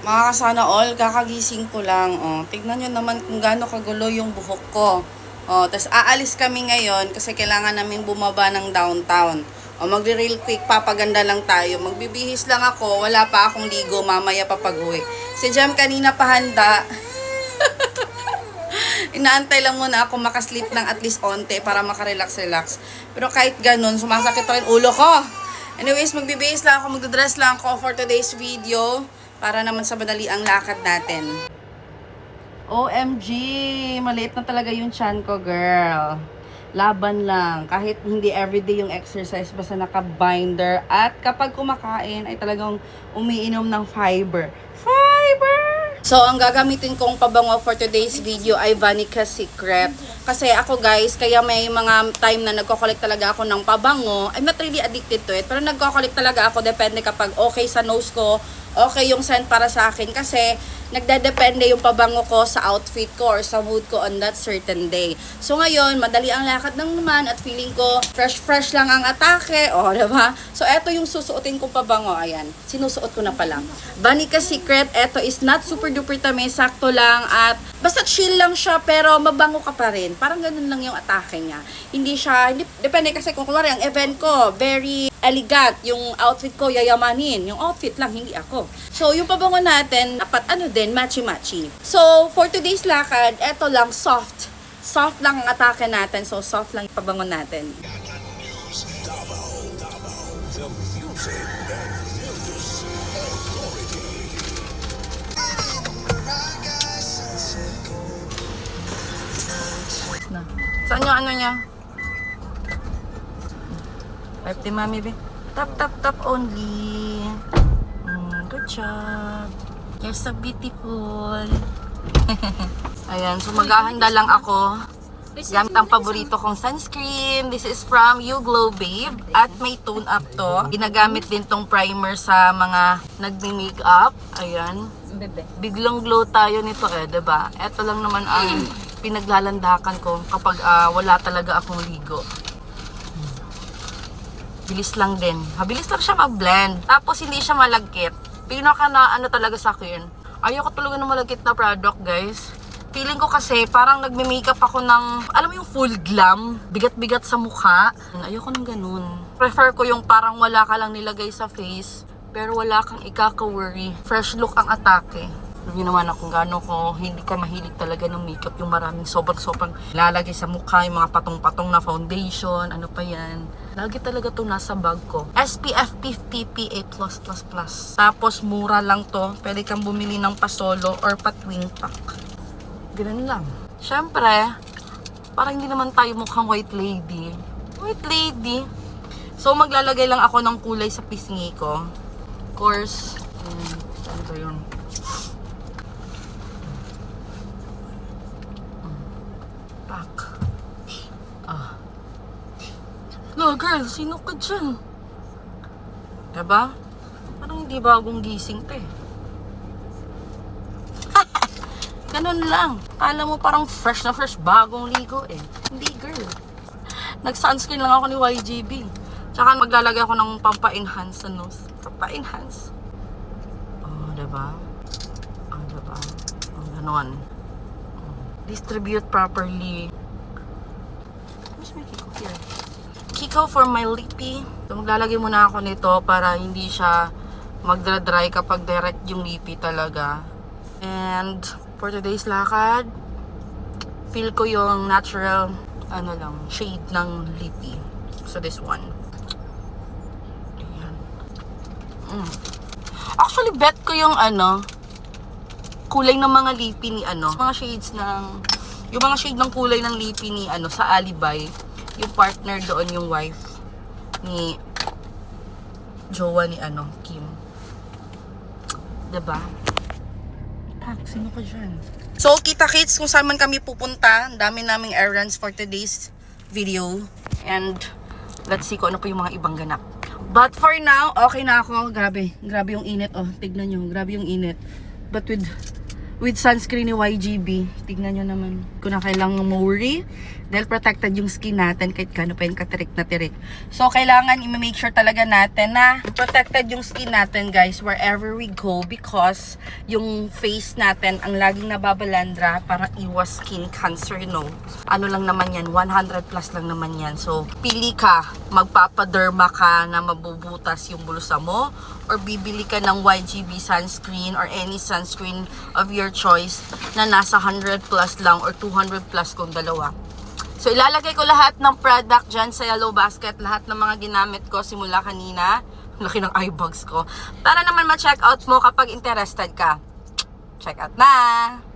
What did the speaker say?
Mga kasana all, kakagising ko lang. Oh, tignan nyo naman kung gaano kagulo yung buhok ko. Oh, tapos aalis kami ngayon kasi kailangan naming bumaba ng downtown. O magre-real quick, papaganda lang tayo. Magbibihis lang ako, wala pa akong ligo, mamaya pa pag-uwi. Si Jam kanina pa handa. Inaantay lang muna ako makasleep ng at least onte para makarelax-relax. Pero kahit ganun, sumasakit pa rin ulo ko. Anyways, magbibihis lang ako, magdadress lang ako for today's video para naman sa madali ang lakad natin. OMG! Maliit na talaga yung chan ko, girl. Laban lang. Kahit hindi everyday yung exercise, basta naka-binder. At kapag kumakain, ay talagang umiinom ng fiber. Fiber! So, ang gagamitin kong pabango for today's video ay Vanica Secret. Kasi ako guys, kaya may mga time na nagko-collect talaga ako ng pabango. I'm not really addicted to it, pero nagko-collect talaga ako. Depende kapag okay sa nose ko, okay yung scent para sa akin. Kasi nagdadepende yung pabango ko sa outfit ko or sa mood ko on that certain day. So ngayon, madali ang lakad ng naman at feeling ko fresh lang ang atake. O, diba? So eto yung susuotin kong pabango. Ayan, sinusuot ko na pala. Vanica Secret, eto is not super duper tamis, sakto lang at basta chill lang siya pero mabango ka pa rin. Parang ganun lang yung atake niya. Hindi siya, depende kasi kung kunwari ang event ko, very elegant, yung outfit ko yayamanin. Yung outfit lang, hindi ako. So, yung pabango natin, dapat matchy-matchy. So, for today's lakad, eto lang, soft. Soft lang ang atake natin. So, soft lang yung pabango natin. Saan yung ano niya? Wipe the mami, be. Tap only. Good job. You're so beautiful. Ayan, so maghahanda lang ako. Gamit ang paborito kong sunscreen. This is from You Glow Babe. At may tone up to. Ginagamit din tong primer sa mga nagme-makeup. Ayan. Biglang glow tayo nito eh, diba? Ito lang naman ang pinaglalandakan ko kapag wala talaga akong ligo. Bilis lang din. Mabilis lang siya mag-blend. Tapos hindi siya malagkit. Pinaka na ano talaga sa akin. Ayoko talaga ng malagkit na product, guys. Feeling ko kasi parang nagme-makeup ako ng, alam mo yung full glam, bigat-bigat sa mukha. Ayoko ng ganun. Prefer ko yung parang wala ka lang nilagay sa face, pero wala kang ikaka-worry. Fresh look ang atake. Sabi naman ako gano'n ko, hindi ka mahilig talaga ng makeup, yung maraming sobrang lalagay sa mukha, yung mga patong-patong na foundation, ano pa yan. Lagi talaga to nasa bag ko. SPF 50 PA+++. Tapos mura lang to, pwede kang bumili ng pasolo or pa-twin pack. Ganun lang. Siyempre, parang hindi naman tayo mukhang white lady. White lady. So maglalagay lang ako ng kulay sa pisngi ko. Of course, ano ba yun? No, girl, sino ka dyan? Diba? Parang hindi bagong gising to eh. Ganun lang. Kala mo parang fresh na fresh, bagong ligo eh. Hindi, girl. Nag-sunscreen lang ako ni YGB. Tsaka maglalagay ako ng pampa-enhance sa nose. Pampa-enhance. Oh, diba? Oh, diba? Oh, ganon. Distribute properly. Where's my Kiko here? Kiko for my lippy. So, maglalagay muna ako nito para hindi siya magdra-dry kapag direct yung lippy talaga. And for today's lakad, feel ko yung natural shade ng lippy. So this one. Ayan. Actually, bet ko yung kulay ng mga lippy ni mga shades ng yung mga shade ng kulay ng lippy ni sa Alibay. Yung partner doon, yung wife ni jowa ni Kim. Diba? Tak, sino ka dyan? So, kita-kits kung saan man kami pupunta. Ang dami naming errands for today's video. And, let's see kung ano po yung mga ibang ganap. But for now, okay na ako. Grabe yung init. Oh, tignan nyo. Grabe yung init. But with with sunscreen ni YGB. Tignan nyo naman. Kung na kailangan worry. Dahil protected yung skin natin kahit kano pa yung katirik na tirik. So, kailangan i-make sure talaga natin na protected yung skin natin, guys, wherever we go. Because yung face natin ang laging nababalandra para iwas skin cancer, no? Ano lang naman yan? 100 plus lang naman yan. So, pili ka. Magpapaderma ka na mabubutas yung bulsa mo. Or bibili ka ng YGB sunscreen or any sunscreen of your choice na nasa 100 plus lang or 200 plus kung dalawa. So, ilalagay ko lahat ng product dyan sa yellow basket. Lahat ng mga ginamit ko simula kanina. Laki ng eye bags ko. Para naman ma-check out mo kapag interested ka. Check out na!